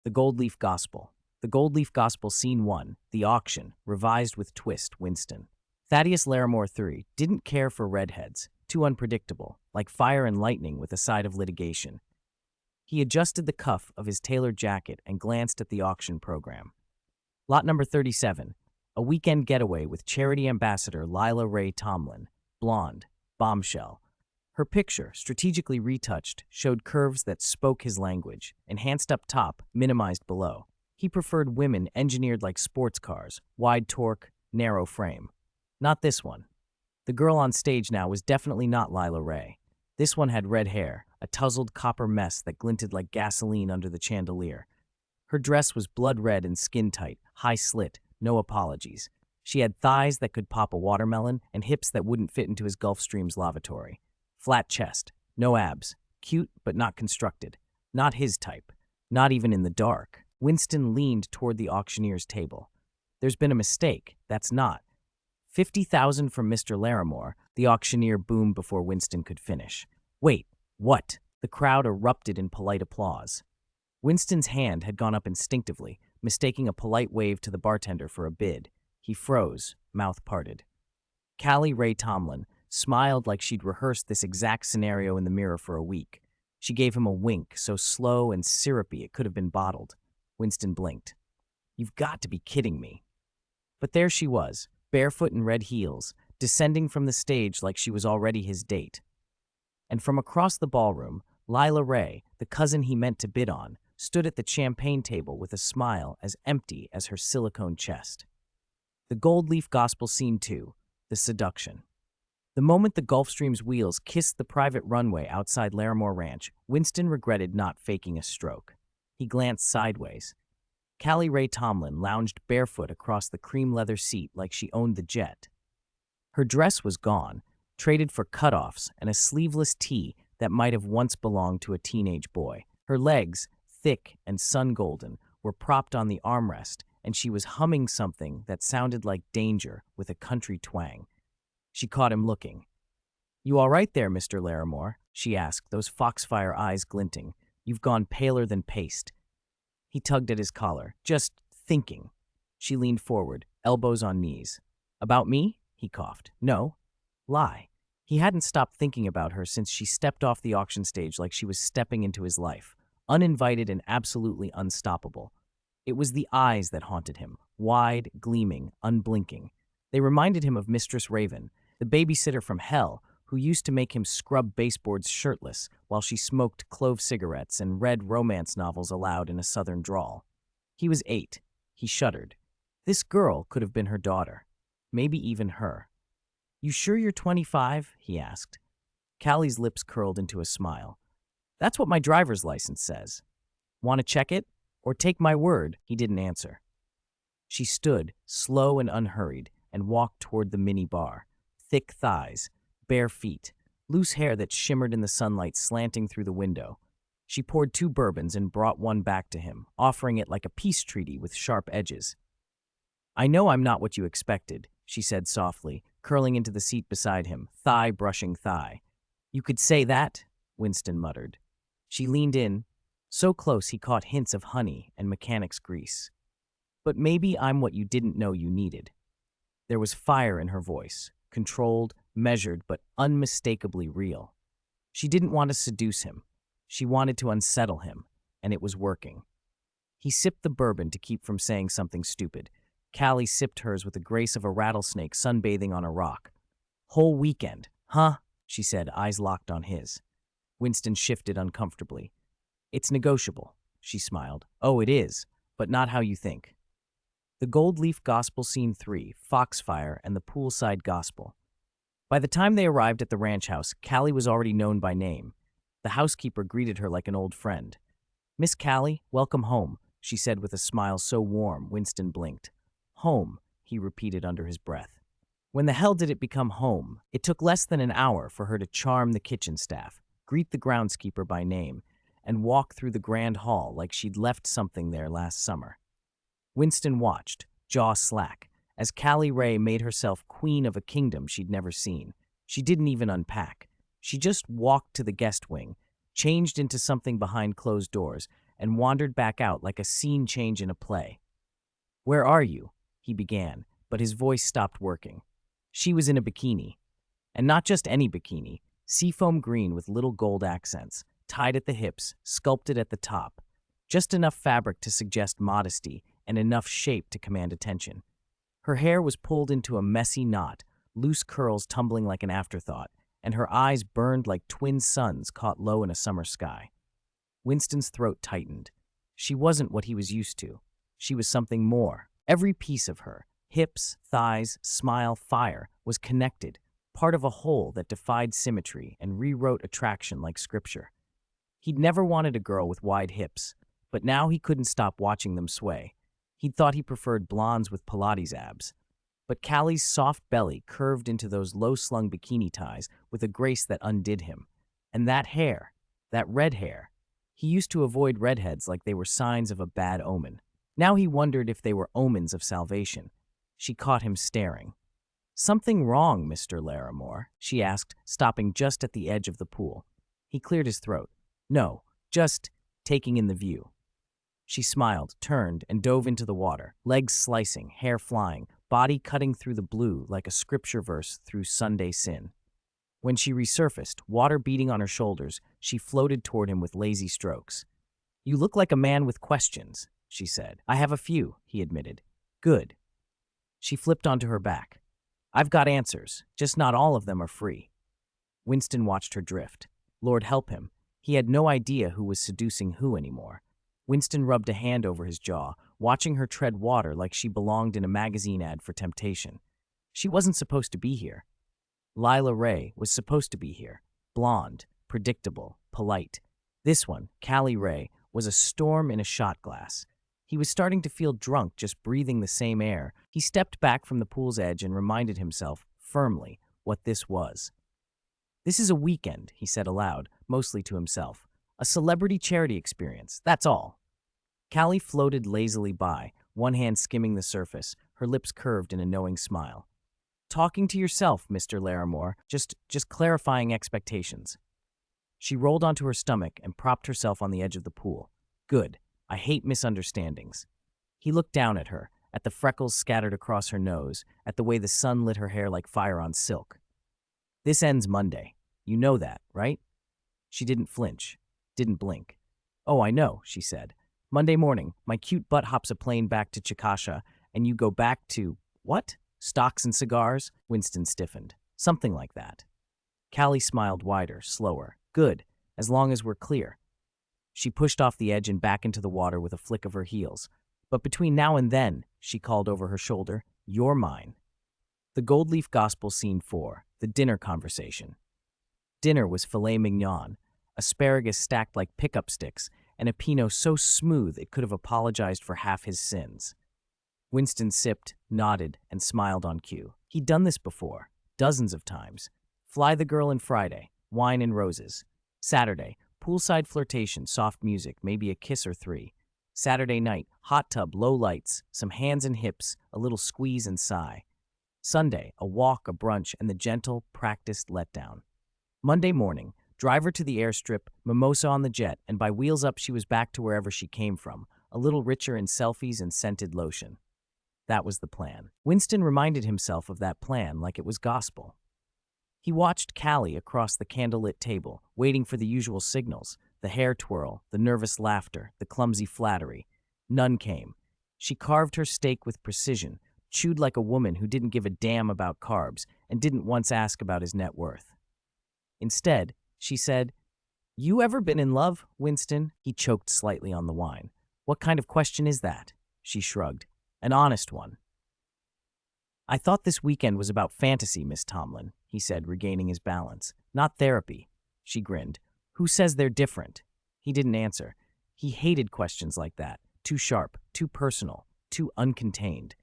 The Gold Leaf Gospel. The Gold Leaf Gospel Scene 1, The Auction, revised with twist, Winston. Thaddeus Larrimore III didn't care for redheads, too unpredictable, like fire and lightning with a side of litigation. He adjusted the cuff of his tailored jacket and glanced at the auction program. Lot number 37, a weekend getaway with charity ambassador Callie Rae Tomlin, blonde, bombshell. Her picture, strategically retouched, showed curves that spoke his language, enhanced up top, minimized below. He preferred women engineered like sports cars, wide torque, narrow frame. Not this one. The girl on stage now was definitely not Callie Rae. This one had red hair, a tousled copper mess that glinted like gasoline under the chandelier. Her dress was blood red and skin tight, high slit, no apologies. She had thighs that could pop a watermelon and hips that wouldn't fit into his Gulfstream's lavatory. Flat chest, no abs, cute but not constructed. Not his type, not even in the dark. Winston leaned toward the auctioneer's table. There's been a mistake, that's not. 50,000 from Mr. Larrimore, the auctioneer boomed before Winston could finish. Wait, what? The crowd erupted in polite applause. Winston's hand had gone up instinctively, mistaking a polite wave to the bartender for a bid. He froze, mouth parted. Callie Rae Tomlin smiled like she'd rehearsed this exact scenario in the mirror for a week. She gave him a wink, so slow and syrupy it could have been bottled. Winston blinked. You've got to be kidding me. But there she was, barefoot in red heels, descending from the stage like she was already his date. And from across the ballroom, Callie Rae, the cousin he meant to bid on, stood at the champagne table with a smile as empty as her silicone chest. The Gold Leaf Gospel Scene 2, The Seduction. The moment the Gulfstream's wheels kissed the private runway outside Larrimore Ranch, Winston regretted not faking a stroke. He glanced sideways. Callie Rae Tomlin lounged barefoot across the cream leather seat like she owned the jet. Her dress was gone, traded for cutoffs and a sleeveless tee that might have once belonged to a teenage boy. Her legs, thick and sun-golden, were propped on the armrest, and she was humming something that sounded like danger with a country twang. She caught him looking. You all right there, Mr. Larrimore? She asked, those foxfire eyes glinting. You've gone paler than paste. He tugged at his collar. Just thinking. She leaned forward, elbows on knees. About me? He coughed. No. Lie. He hadn't stopped thinking about her since she stepped off the auction stage like she was stepping into his life, uninvited and absolutely unstoppable. It was the eyes that haunted him, wide, gleaming, unblinking. They reminded him of Mistress Raven, the babysitter from hell, who used to make him scrub baseboards shirtless while she smoked clove cigarettes and read romance novels aloud in a southern drawl. He was 8. He shuddered. This girl could have been her daughter. Maybe even her. You sure you're 25? He asked. Callie's lips curled into a smile. That's what my driver's license says. Want to check it? Or take my word? He didn't answer. She stood, slow and unhurried, and walked toward the mini bar. Thick thighs, bare feet, loose hair that shimmered in the sunlight slanting through the window. She poured 2 bourbons and brought one back to him, offering it like a peace treaty with sharp edges. I know I'm not what you expected, she said softly, curling into the seat beside him, thigh brushing thigh. You could say that, Winston muttered. She leaned in, so close he caught hints of honey and mechanic's grease. But maybe I'm what you didn't know you needed. There was fire in her voice, controlled, measured, but unmistakably real. She didn't want to seduce him. She wanted to unsettle him, and it was working. He sipped the bourbon to keep from saying something stupid. Callie sipped hers with the grace of a rattlesnake sunbathing on a rock. Whole weekend, huh? She said, eyes locked on his. Winston shifted uncomfortably. It's negotiable, she smiled. Oh, it is, but not how you think. The Gold Leaf Gospel Scene 3, Foxfire and the Poolside Gospel. By the time they arrived at the ranch house, Callie was already known by name. The housekeeper greeted her like an old friend. Miss Callie, welcome home, she said with a smile so warm Winston blinked. Home, he repeated under his breath. When the hell did it become home? It took less than an hour for her to charm the kitchen staff, greet the groundskeeper by name, and walk through the grand hall like she'd left something there last summer. Winston watched, jaw slack, as Callie Rae made herself queen of a kingdom she'd never seen. She didn't even unpack. She just walked to the guest wing, changed into something behind closed doors, and wandered back out like a scene change in a play. "Where are you?" he began, but his voice stopped working. She was in a bikini. And not just any bikini, seafoam green with little gold accents, tied at the hips, sculpted at the top. Just enough fabric to suggest modesty and enough shape to command attention. Her hair was pulled into a messy knot, loose curls tumbling like an afterthought, and her eyes burned like twin suns caught low in a summer sky. Winston's throat tightened. She wasn't what he was used to. She was something more. Every piece of her, hips, thighs, smile, fire, was connected, part of a whole that defied symmetry and rewrote attraction like scripture. He'd never wanted a girl with wide hips, but now he couldn't stop watching them sway. He'd thought he preferred blondes with Pilates abs. But Callie's soft belly curved into those low-slung bikini ties with a grace that undid him. And that hair, that red hair. He used to avoid redheads like they were signs of a bad omen. Now he wondered if they were omens of salvation. She caught him staring. "Something wrong, Mr. Larrimore?" she asked, stopping just at the edge of the pool. He cleared his throat. "No, just taking in the view." She smiled, turned, and dove into the water, legs slicing, hair flying, body cutting through the blue like a scripture verse through Sunday sin. When she resurfaced, water beating on her shoulders, she floated toward him with lazy strokes. "You look like a man with questions," she said. "I have a few," he admitted. "Good." She flipped onto her back. "I've got answers, just not all of them are free." Winston watched her drift. Lord help him. He had no idea who was seducing who anymore. Winston rubbed a hand over his jaw, watching her tread water like she belonged in a magazine ad for temptation. She wasn't supposed to be here. Lila Rae was supposed to be here. Blonde, predictable, polite. This one, Callie Rae, was a storm in a shot glass. He was starting to feel drunk just breathing the same air. He stepped back from the pool's edge and reminded himself, firmly, what this was. "This is a weekend," he said aloud, mostly to himself. "A celebrity charity experience, that's all." Callie floated lazily by, one hand skimming the surface, her lips curved in a knowing smile. "Talking to yourself, Mr. Larrimore, just clarifying expectations." She rolled onto her stomach and propped herself on the edge of the pool. "Good. I hate misunderstandings." He looked down at her, at the freckles scattered across her nose, at the way the sun lit her hair like fire on silk. "This ends Monday. You know that, right?" She didn't flinch, didn't blink. "Oh, I know," she said. "Monday morning, my cute butt hops a plane back to Chickasha, and you go back to, what? Stocks and cigars?" Winston stiffened. "Something like that." Callie smiled wider, slower. "Good, as long as we're clear." She pushed off the edge and back into the water with a flick of her heels. "But between now and then," she called over her shoulder, "you're mine." The Gold Leaf Gospel Scene 4, the dinner conversation. Dinner was filet mignon, asparagus stacked like pickup sticks, and a Pinot so smooth it could have apologized for half his sins. Winston sipped, nodded, and smiled on cue. He'd done this before, dozens of times. Fly the girl in Friday, wine and roses. Saturday, poolside flirtation, soft music, maybe a kiss or three. Saturday night, hot tub, low lights, some hands and hips, a little squeeze and sigh. Sunday, a walk, a brunch, and the gentle, practiced letdown. Monday morning, driver to the airstrip, mimosa on the jet, and by wheels up she was back to wherever she came from, a little richer in selfies and scented lotion. That was the plan. Winston reminded himself of that plan like it was gospel. He watched Callie across the candlelit table, waiting for the usual signals, the hair twirl, the nervous laughter, the clumsy flattery. None came. She carved her steak with precision, chewed like a woman who didn't give a damn about carbs and didn't once ask about his net worth. Instead, she said, "You ever been in love, Winston?" He choked slightly on the wine. "What kind of question is that?" She shrugged. "An honest one." "I thought this weekend was about fantasy, Miss Tomlin," he said, regaining his balance. "Not therapy." She grinned. "Who says they're different?" He didn't answer. He hated questions like that. Too sharp, too personal, too uncontained.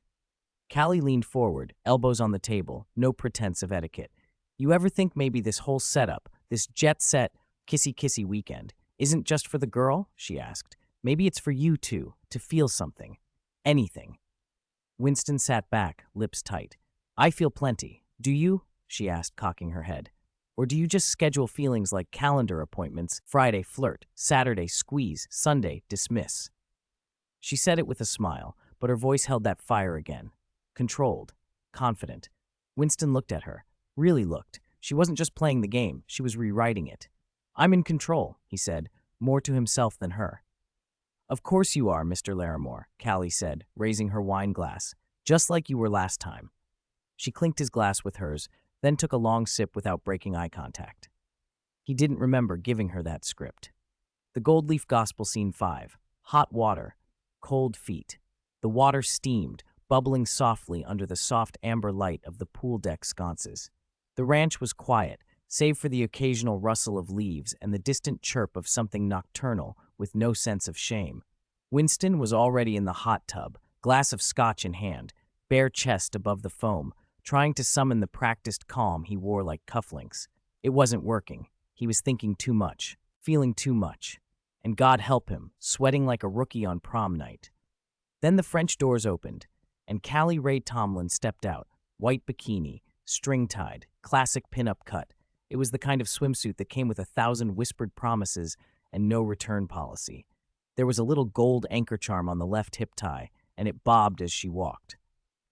Callie leaned forward, elbows on the table, no pretense of etiquette. "You ever think maybe this whole setup, this jet-set, kissy-kissy weekend, isn't just for the girl?" she asked. "Maybe it's for you, too, to feel something. Anything." Winston sat back, lips tight. "I feel plenty. Do you?" she asked, cocking her head. Or do you just schedule feelings like calendar appointments, Friday flirt, Saturday squeeze, Sunday dismiss? She said it with a smile, but her voice held that fire again. Controlled, confident. Winston looked at her. Really looked. She wasn't just playing the game, she was rewriting it. I'm in control, he said, more to himself than her. Of course you are, Mr. Larrimore, Callie said, raising her wine glass. Just like you were last time. She clinked his glass with hers, then took a long sip without breaking eye contact. He didn't remember giving her that script. The Gold Leaf Gospel Scene 5. Hot water. Cold feet. The water steamed, bubbling softly under the soft amber light of the pool deck sconces. The ranch was quiet, save for the occasional rustle of leaves and the distant chirp of something nocturnal with no sense of shame. Winston was already in the hot tub, glass of scotch in hand, bare chest above the foam, trying to summon the practiced calm he wore like cufflinks. It wasn't working. He was thinking too much, feeling too much. And God help him, sweating like a rookie on prom night. Then the French doors opened, and Callie Rae Tomlin stepped out, white bikini, string-tied, classic pin-up cut. It was the kind of swimsuit that came with 1,000 whispered promises and no return policy. There was a little gold anchor charm on the left hip tie, and it bobbed as she walked.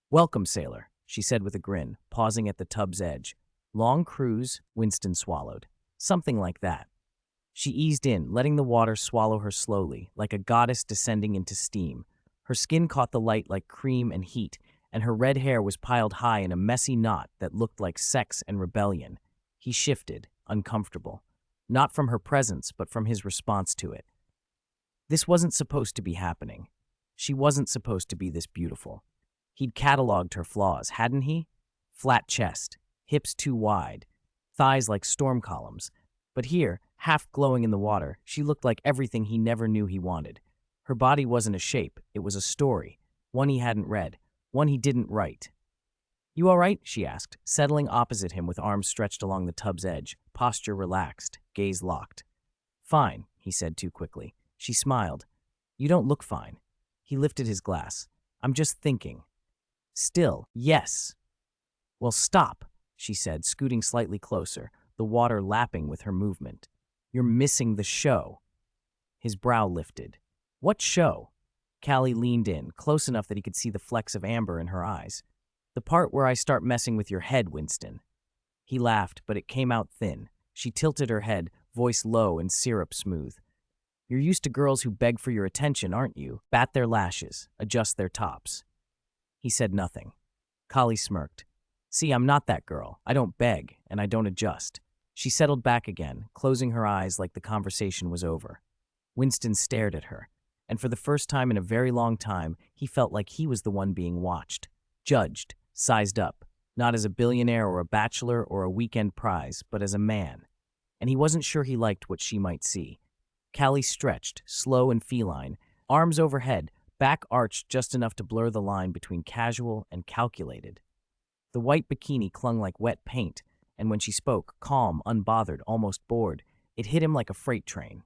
Welcome, sailor, she said with a grin, pausing at the tub's edge. Long cruise, Winston swallowed. Something like that. She eased in, letting the water swallow her slowly, like a goddess descending into steam. Her skin caught the light like cream and heat, and her red hair was piled high in a messy knot that looked like sex and rebellion. He shifted, uncomfortable. Not from her presence, but from his response to it. This wasn't supposed to be happening. She wasn't supposed to be this beautiful. He'd cataloged her flaws, hadn't he? Flat chest, hips too wide, thighs like storm columns. But here, half glowing in the water, she looked like everything he never knew he wanted. Her body wasn't a shape, it was a story, one he hadn't read, one he didn't write. You all right? She asked, settling opposite him with arms stretched along the tub's edge, posture relaxed, gaze locked. Fine, he said too quickly. She smiled. You don't look fine. He lifted his glass. I'm just thinking. Still, yes. Well, stop, she said, scooting slightly closer, the water lapping with her movement. You're missing the show. His brow lifted. What show? Callie leaned in, close enough that he could see the flecks of amber in her eyes. The part where I start messing with your head, Winston. He laughed, but it came out thin. She tilted her head, voice low and syrup smooth. You're used to girls who beg for your attention, aren't you? Bat their lashes, adjust their tops. He said nothing. Callie smirked. See, I'm not that girl. I don't beg, and I don't adjust. She settled back again, closing her eyes like the conversation was over. Winston stared at her, and for the first time in a very long time, he felt like he was the one being watched, judged, sized up, not as a billionaire or a bachelor or a weekend prize, but as a man. And he wasn't sure he liked what she might see. Callie stretched, slow and feline, arms overhead, back arched just enough to blur the line between casual and calculated. The white bikini clung like wet paint, and when she spoke, calm, unbothered, almost bored, it hit him like a freight train.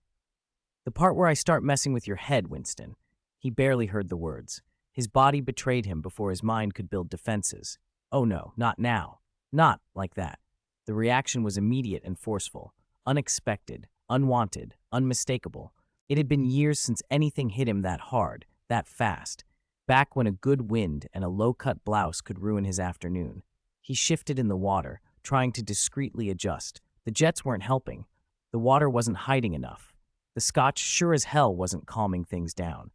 The part where I start messing with your head, Winston. He barely heard the words. His body betrayed him before his mind could build defenses. Oh no, not now. Not like that. The reaction was immediate and forceful, unexpected, unwanted, unmistakable. It had been years since anything hit him that hard, that fast, back when a good wind and a low-cut blouse could ruin his afternoon. He shifted in the water, trying to discreetly adjust. The jets weren't helping. The water wasn't hiding enough. The scotch sure as hell wasn't calming things down.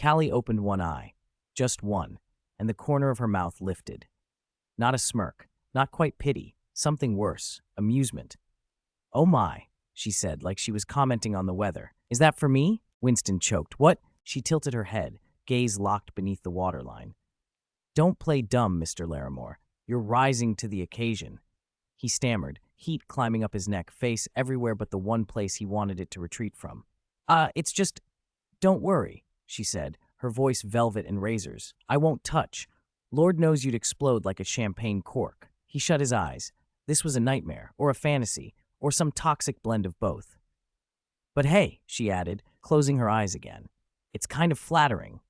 Callie opened one eye, just one, and the corner of her mouth lifted. Not a smirk, not quite pity, something worse, amusement. Oh my, she said, like she was commenting on the weather. Is that for me? Winston choked. What? She tilted her head, gaze locked beneath the waterline. Don't play dumb, Mr. Larrimore. You're rising to the occasion. He stammered, heat climbing up his neck, face everywhere but the one place he wanted it to retreat from. It's just... Don't worry, she said, her voice velvet and razors. I won't touch. Lord knows you'd explode like a champagne cork. He shut his eyes. This was a nightmare, or a fantasy, or some toxic blend of both. But hey, she added, closing her eyes again. It's kind of flattering.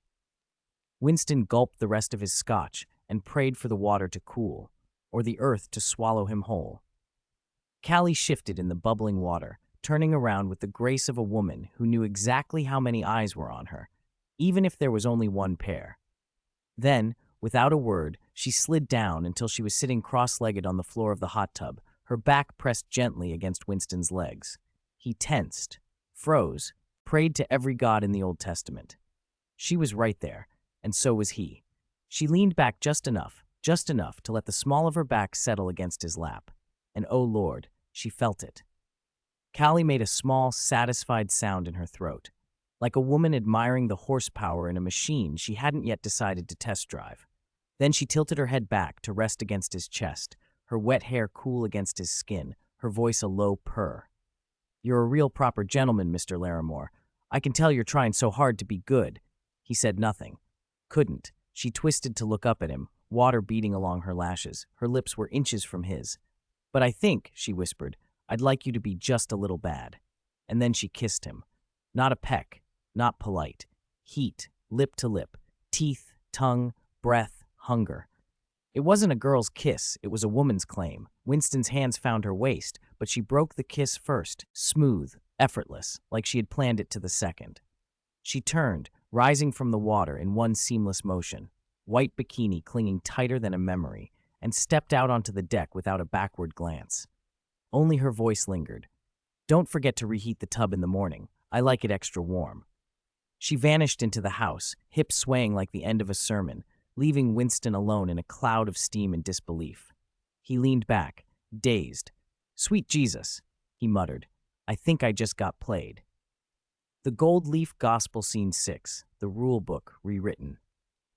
Winston gulped the rest of his scotch and prayed for the water to cool, or the earth to swallow him whole. Callie shifted in the bubbling water, turning around with the grace of a woman who knew exactly how many eyes were on her, even if there was only one pair. Then, without a word, she slid down until she was sitting cross-legged on the floor of the hot tub, her back pressed gently against Winston's legs. He tensed, froze, prayed to every god in the Old Testament. She was right there, and so was he. She leaned back just enough to let the small of her back settle against his lap. And oh Lord, she felt it. Callie made a small, satisfied sound in her throat, like a woman admiring the horsepower in a machine she hadn't yet decided to test drive. Then she tilted her head back to rest against his chest, her wet hair cool against his skin, her voice a low purr. "You're a real proper gentleman, Mr. Larrimore. I can tell you're trying so hard to be good." He said nothing. Couldn't. She twisted to look up at him, water beating along her lashes. Her lips were inches from his. "But I think," she whispered, "I'd like you to be just a little bad." And then she kissed him. Not a peck, not polite. Heat, lip to lip, teeth, tongue, breath, hunger. It wasn't a girl's kiss, it was a woman's claim. Winston's hands found her waist, but she broke the kiss first, smooth, effortless, like she had planned it to the second. She turned, rising from the water in one seamless motion, white bikini clinging tighter than a memory, and stepped out onto the deck without a backward glance. Only her voice lingered. "Don't forget to reheat the tub in the morning. I like it extra warm." She vanished into the house, hips swaying like the end of a sermon, leaving Winston alone in a cloud of steam and disbelief. He leaned back, dazed. "Sweet Jesus," he muttered. "I think I just got played." The Gold Leaf Gospel Scene 6, the rule book rewritten.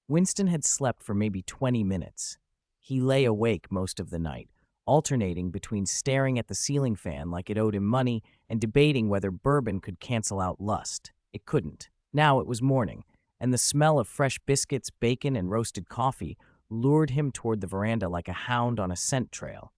Winston had slept for maybe 20 minutes. He lay awake most of the night, alternating between staring at the ceiling fan like it owed him money and debating whether bourbon could cancel out lust. It couldn't. Now it was morning, and the smell of fresh biscuits, bacon, and roasted coffee lured him toward the veranda like a hound on a scent trail.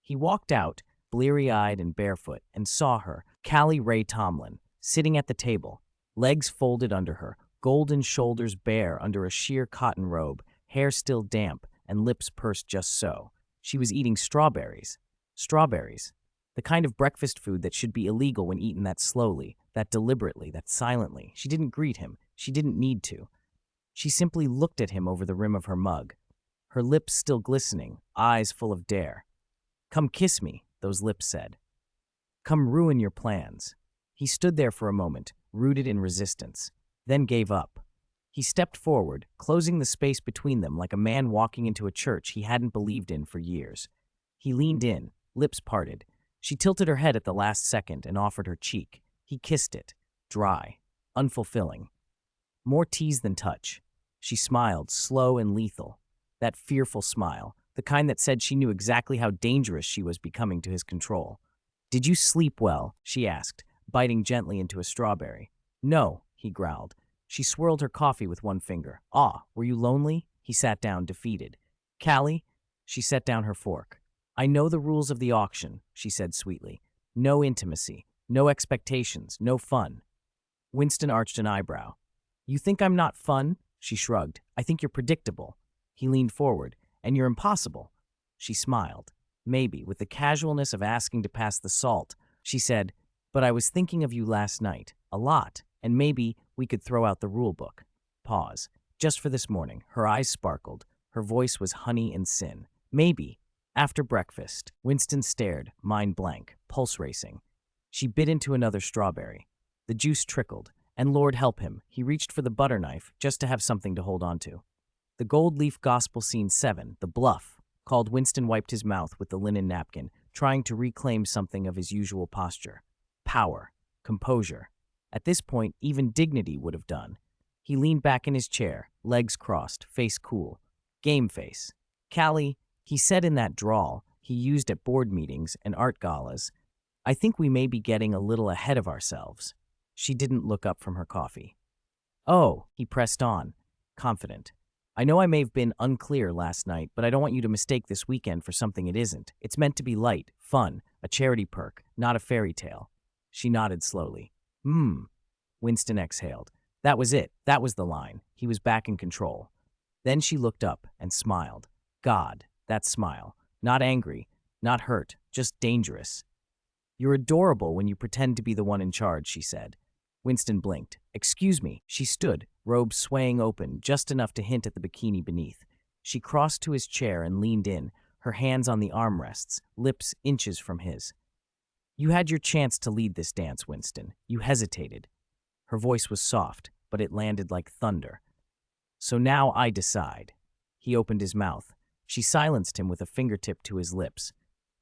He walked out, bleary-eyed and barefoot, and saw her, Callie Rae Tomlin, sitting at the table, legs folded under her, golden shoulders bare under a sheer cotton robe, hair still damp, and lips pursed just so. She was eating strawberries. Strawberries. The kind of breakfast food that should be illegal when eaten that slowly, that deliberately, that silently. She didn't greet him. She didn't need to. She simply looked at him over the rim of her mug, her lips still glistening, eyes full of dare. "Come kiss me," those lips said. "Come ruin your plans." He stood there for a moment, rooted in resistance, then gave up. He stepped forward, closing the space between them like a man walking into a church he hadn't believed in for years. He leaned in, lips parted. She tilted her head at the last second and offered her cheek. He kissed it, dry, unfulfilling. More tease than touch. She smiled, slow and lethal. That fearful smile, the kind that said she knew exactly how dangerous she was becoming to his control. "Did you sleep well?" she asked, biting gently into a strawberry. "No," he growled. She swirled her coffee with one finger. "Ah, were you lonely?" He sat down, defeated. "Callie?" She set down her fork. "I know the rules of the auction," she said sweetly. "No intimacy, no expectations, no fun." Winston arched an eyebrow. "You think I'm not fun?" She shrugged. "I think you're predictable." He leaned forward. "And you're impossible." She smiled. Maybe, with the casualness of asking to pass the salt, she said, "But I was thinking of you last night, a lot, and maybe we could throw out the rule book." Pause. Just for this morning, her eyes sparkled. Her voice was honey and sin. "Maybe." After breakfast, Winston stared, mind blank, pulse racing. She bit into another strawberry. The juice trickled, and Lord help him, he reached for the butter knife just to have something to hold on to. The Gold Leaf Gospel Scene 7, the bluff, called. Winston wiped his mouth with the linen napkin, trying to reclaim something of his usual posture. Power. Composure. At this point, even dignity would have done. He leaned back in his chair, legs crossed, face cool. Game face. "Callie," he said in that drawl he used at board meetings and art galas, "I think we may be getting a little ahead of ourselves." She didn't look up from her coffee. "Oh," he pressed on, confident. "I know I may have been unclear last night, but I don't want you to mistake this weekend for something it isn't. It's meant to be light, fun, a charity perk, not a fairy tale." She nodded slowly. Winston exhaled. That was it. That was the line. He was back in control. Then she looked up and smiled. God, that smile. Not angry, not hurt, just dangerous. You're adorable when you pretend to be the one in charge, she said. Winston blinked. Excuse me. She stood, robe swaying open, just enough to hint at the bikini beneath. She crossed to his chair and leaned in, her hands on the armrests, lips inches from his. You had your chance to lead this dance, Winston. You hesitated. Her voice was soft, but it landed like thunder. So now I decide. He opened his mouth. She silenced him with a fingertip to his lips.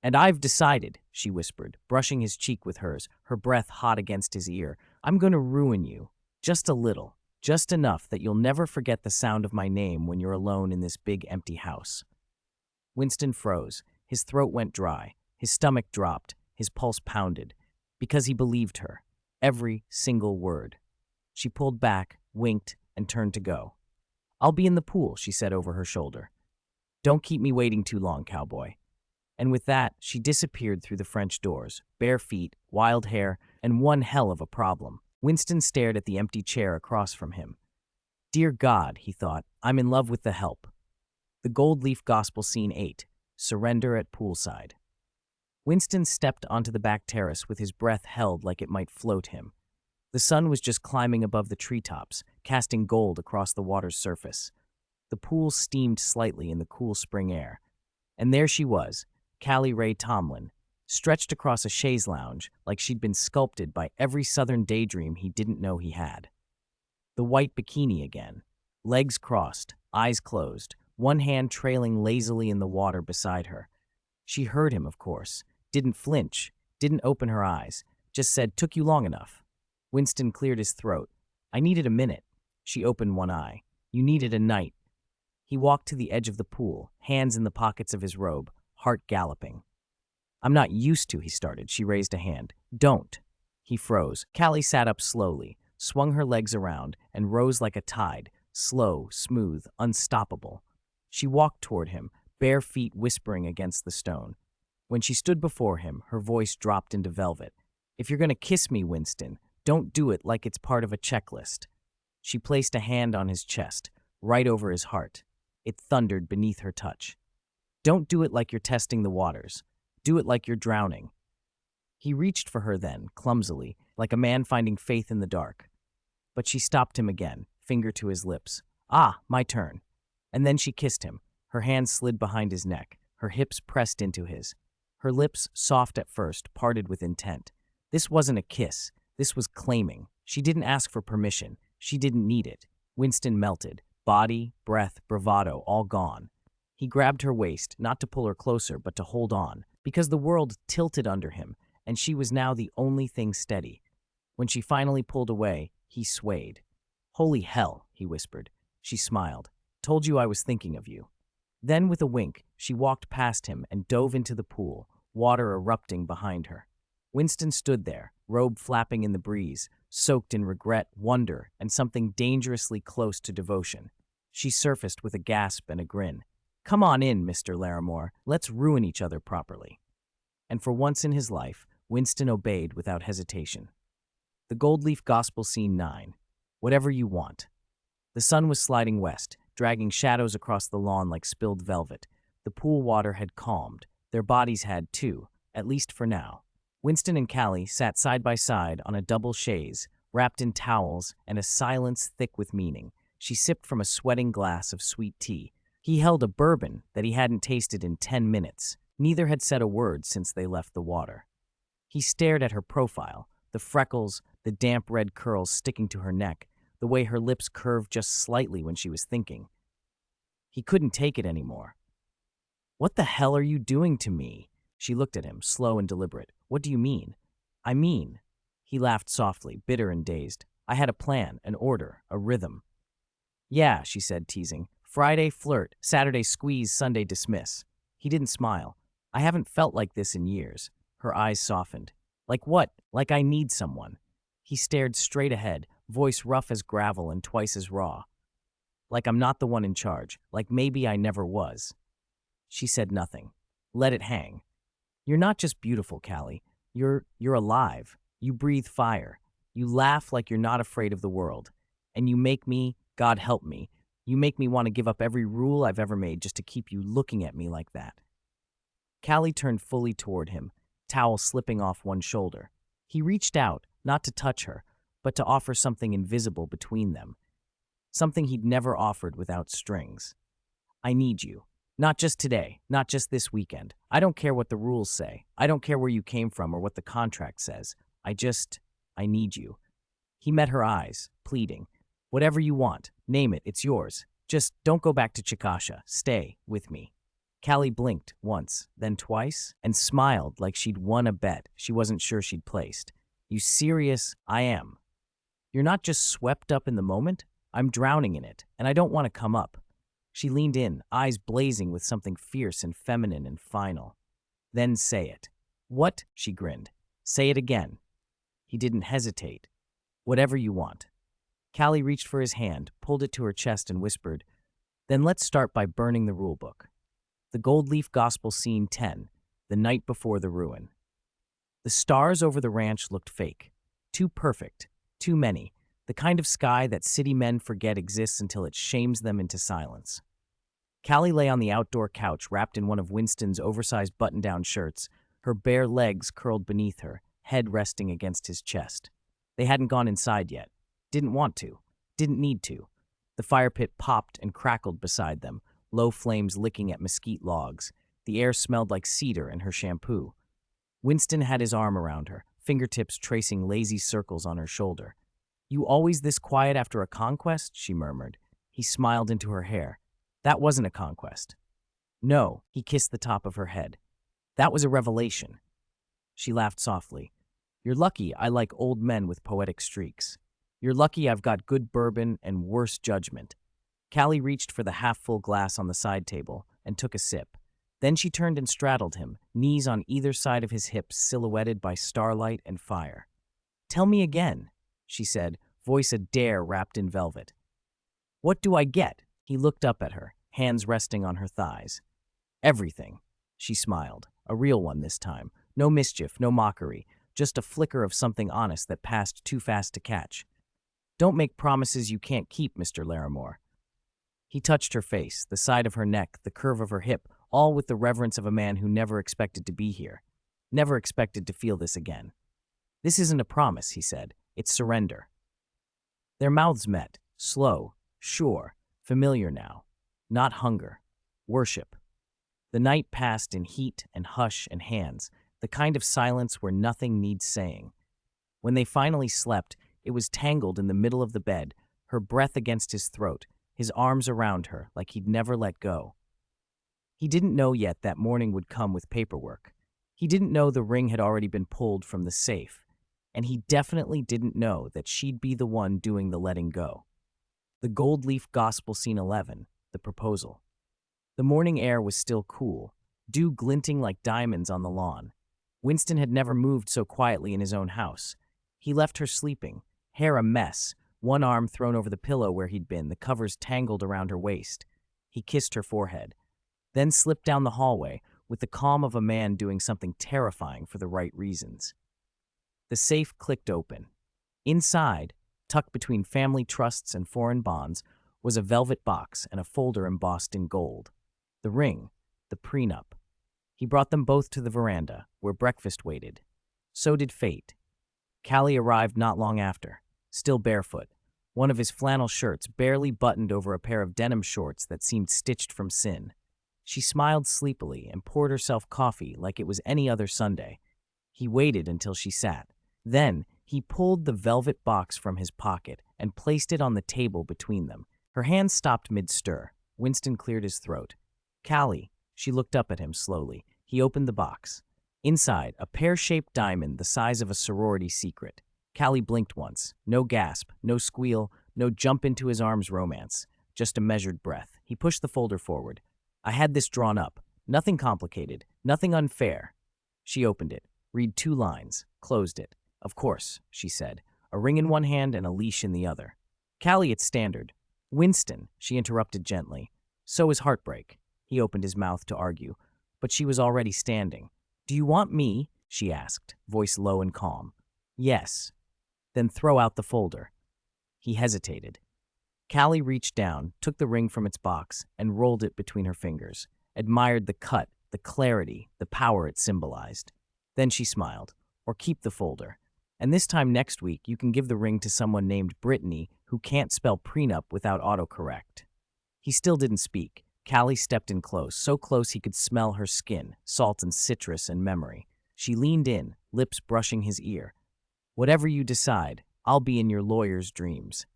And I've decided, she whispered, brushing his cheek with hers, her breath hot against his ear. I'm going to ruin you. Just a little. Just enough that you'll never forget the sound of my name when you're alone in this big empty house. Winston froze. His throat went dry. His stomach dropped. His pulse pounded. Because he believed her. Every single word. She pulled back, winked, and turned to go. I'll be in the pool, she said over her shoulder. Don't keep me waiting too long, cowboy. And with that, she disappeared through the French doors, bare feet, wild hair, and one hell of a problem. Winston stared at the empty chair across from him. Dear God, he thought, I'm in love with the help. The Gold Leaf Gospel Scene 8, Surrender at Poolside. Winston stepped onto the back terrace with his breath held like it might float him. The sun was just climbing above the treetops, casting gold across the water's surface. The pool steamed slightly in the cool spring air. And there she was, Callie Rae Tomlin, stretched across a chaise lounge like she'd been sculpted by every southern daydream he didn't know he had. The white bikini again, legs crossed, eyes closed, one hand trailing lazily in the water beside her. She heard him, of course, didn't flinch, didn't open her eyes, just said, "Took you long enough." Winston cleared his throat. "I needed a minute." She opened one eye. "You needed a night." He walked to the edge of the pool, hands in the pockets of his robe, heart galloping. "I'm not used to," he started. She raised a hand. "Don't." He froze. Callie sat up slowly, swung her legs around, and rose like a tide, slow, smooth, unstoppable. She walked toward him, bare feet whispering against the stone. When she stood before him, her voice dropped into velvet. "If you're going to kiss me, Winston, don't do it like it's part of a checklist." She placed a hand on his chest, right over his heart. It thundered beneath her touch. "Don't do it like you're testing the waters. Do it like you're drowning." He reached for her then, clumsily, like a man finding faith in the dark. But she stopped him again, finger to his lips. "Ah, my turn." And then she kissed him. Her hands slid behind his neck, her hips pressed into his. Her lips, soft at first, parted with intent. This wasn't a kiss. This was claiming. She didn't ask for permission. She didn't need it. Winston melted. Body, breath, bravado, all gone. He grabbed her waist, not to pull her closer, but to hold on, because the world tilted under him, and she was now the only thing steady. When she finally pulled away, he swayed. "Holy hell," he whispered. She smiled. "Told you I was thinking of you." Then, with a wink, she walked past him and dove into the pool, water erupting behind her. Winston stood there, robe flapping in the breeze, soaked in regret, wonder, and something dangerously close to devotion. She surfaced with a gasp and a grin. "Come on in, Mr. Larrimore. Let's ruin each other properly." And for once in his life, Winston obeyed without hesitation. The Gold Leaf Gospel Scene 9. Whatever you want. The sun was sliding west, dragging shadows across the lawn like spilled velvet. The pool water had calmed. Their bodies had, too, at least for now. Winston and Callie sat side by side on a double chaise, wrapped in towels and a silence thick with meaning. She sipped from a sweating glass of sweet tea. He held a bourbon that he hadn't tasted in 10 minutes. Neither had said a word since they left the water. He stared at her profile, the freckles, the damp red curls sticking to her neck, the way her lips curved just slightly when she was thinking. He couldn't take it anymore. "What the hell are you doing to me?" She looked at him, slow and deliberate. "What do you mean?" "I mean." He laughed softly, bitter and dazed. "I had a plan, an order, a rhythm." "Yeah," she said, teasing. "Friday flirt, Saturday squeeze, Sunday dismiss." He didn't smile. "I haven't felt like this in years." Her eyes softened. "Like what?" "Like I need someone." He stared straight ahead, voice rough as gravel and twice as raw. "Like I'm not the one in charge. Like maybe I never was." She said nothing. Let it hang. "You're not just beautiful, Callie. You're alive. You breathe fire. You laugh like you're not afraid of the world. And you make me, God help me, you make me want to give up every rule I've ever made just to keep you looking at me like that." Callie turned fully toward him, towel slipping off one shoulder. He reached out, not to touch her, but to offer something invisible between them, something he'd never offered without strings. I need you. Not just today, not just this weekend. I don't care what the rules say. I don't care where you came from or what the contract says. I need you. He met her eyes, pleading. Whatever you want, name it, it's yours. Just don't go back to Chickasha. Stay with me. Callie blinked once, then twice, and smiled like she'd won a bet she wasn't sure she'd placed. You serious? I am. You're not just swept up in the moment? I'm drowning in it, and I don't want to come up. She leaned in, eyes blazing with something fierce and feminine and final. Then say it. What? She grinned. Say it again. He didn't hesitate. Whatever you want. Callie reached for his hand, pulled it to her chest, and whispered, Then let's start by burning the rulebook. The Gold Leaf Gospel Scene 10, the night before the ruin. The stars over the ranch looked fake. Too perfect. Too many. The kind of sky that city men forget exists until it shames them into silence. Callie lay on the outdoor couch wrapped in one of Winston's oversized button-down shirts, her bare legs curled beneath her, head resting against his chest. They hadn't gone inside yet. Didn't want to. Didn't need to. The fire pit popped and crackled beside them, low flames licking at mesquite logs. The air smelled like cedar and her shampoo. Winston had his arm around her, fingertips tracing lazy circles on her shoulder. You always this quiet after a conquest? She murmured. He smiled into her hair. That wasn't a conquest. No, he kissed the top of her head. That was a revelation. She laughed softly. You're lucky I like old men with poetic streaks. You're lucky I've got good bourbon and worse judgment. Callie reached for the half-full glass on the side table and took a sip. Then she turned and straddled him, knees on either side of his hips silhouetted by starlight and fire. Tell me again, she said, voice a dare wrapped in velvet. What do I get? He looked up at her, hands resting on her thighs. Everything, she smiled, a real one this time. No mischief, no mockery, just a flicker of something honest that passed too fast to catch. Don't make promises you can't keep, Mr. Larrimore. He touched her face, the side of her neck, the curve of her hip, all with the reverence of a man who never expected to be here, never expected to feel this again. This isn't a promise, he said. It's surrender. Their mouths met, slow, sure, familiar now. Not hunger. Worship. The night passed in heat and hush and hands, the kind of silence where nothing needs saying. When they finally slept, it was tangled in the middle of the bed, her breath against his throat, his arms around her like he'd never let go. He didn't know yet that morning would come with paperwork. He didn't know the ring had already been pulled from the safe. And he definitely didn't know that she'd be the one doing the letting go. The Gold Leaf Gospel Scene 11, the proposal. The morning air was still cool, dew glinting like diamonds on the lawn. Winston had never moved so quietly in his own house. He left her sleeping, hair a mess, one arm thrown over the pillow where he'd been, the covers tangled around her waist. He kissed her forehead, then slipped down the hallway with the calm of a man doing something terrifying for the right reasons. The safe clicked open. Inside, tucked between family trusts and foreign bonds, was a velvet box and a folder embossed in gold. The ring, the prenup. He brought them both to the veranda, where breakfast waited. So did fate. Callie arrived not long after, still barefoot, one of his flannel shirts barely buttoned over a pair of denim shorts that seemed stitched from sin. She smiled sleepily and poured herself coffee like it was any other Sunday. He waited until she sat. Then, he pulled the velvet box from his pocket and placed it on the table between them. Her hands stopped mid-stir. Winston cleared his throat. Callie, she looked up at him slowly. He opened the box. Inside, a pear-shaped diamond the size of a sorority secret. Callie blinked once. No gasp, no squeal, no jump into his arms romance. Just a measured breath. He pushed the folder forward. I had this drawn up. Nothing complicated. Nothing unfair. She opened it. Read 2 lines. Closed it. Of course, she said, a ring in one hand and a leash in the other. Callie, it's standard. Winston, she interrupted gently. So is heartbreak. He opened his mouth to argue, but she was already standing. Do you want me? She asked, voice low and calm. Yes. Then throw out the folder. He hesitated. Callie reached down, took the ring from its box, and rolled it between her fingers, admired the cut, the clarity, the power it symbolized. Then she smiled. Or keep the folder. And this time next week, you can give the ring to someone named Brittany who can't spell prenup without autocorrect. He still didn't speak. Callie stepped in close, so close he could smell her skin, salt and citrus and memory. She leaned in, lips brushing his ear. Whatever you decide, I'll be in your lawyer's dreams.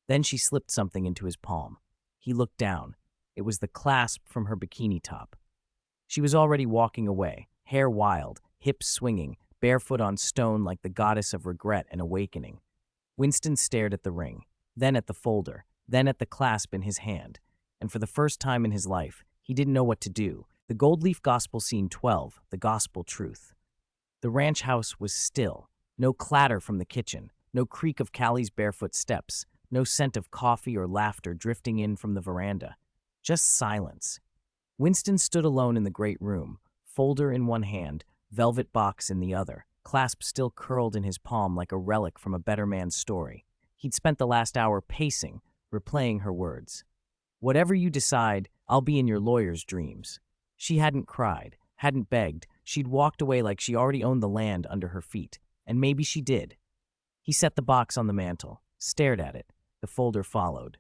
Then she slipped something into his palm. He looked down. It was the clasp from her bikini top. She was already walking away, hair wild, hips swinging, barefoot on stone like the goddess of regret and awakening. Winston stared at the ring, then at the folder, then at the clasp in his hand. And for the first time in his life, he didn't know what to do. The Gold Leaf Gospel Scene 12, the Gospel Truth. The ranch house was still. No clatter from the kitchen, no creak of Callie's barefoot steps, no scent of coffee or laughter drifting in from the veranda. Just silence. Winston stood alone in the great room, folder in one hand, velvet box in the other, clasp still curled in his palm like a relic from a better man's story. He'd spent the last hour pacing, replaying her words. Whatever you decide, I'll be in your lawyer's dreams. She hadn't cried, hadn't begged. She'd walked away like she already owned the land under her feet. And maybe she did. He set the box on the mantel, stared at it. The folder followed.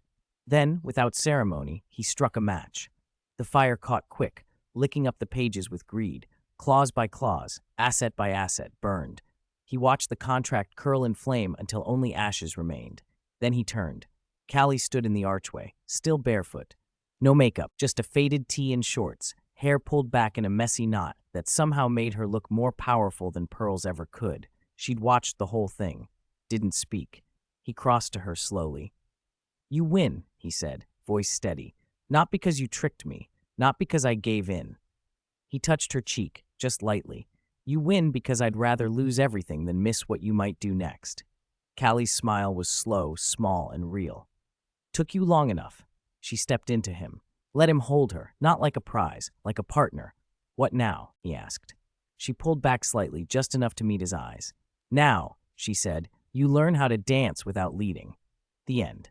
Then, without ceremony, he struck a match. The fire caught quick, licking up the pages with greed. Clause by clause, asset by asset, burned. He watched the contract curl in flame until only ashes remained. Then he turned. Callie stood in the archway, still barefoot. No makeup, just a faded tee and shorts, hair pulled back in a messy knot that somehow made her look more powerful than pearls ever could. She'd watched the whole thing, didn't speak. He crossed to her slowly. You win, he said, voice steady. Not because you tricked me, not because I gave in. He touched her cheek, just lightly. You win because I'd rather lose everything than miss what you might do next. Callie's smile was slow, small, and real. Took you long enough. She stepped into him. Let him hold her, not like a prize, like a partner. What now? He asked. She pulled back slightly, just enough to meet his eyes. Now, she said, you learn how to dance without leading. The end.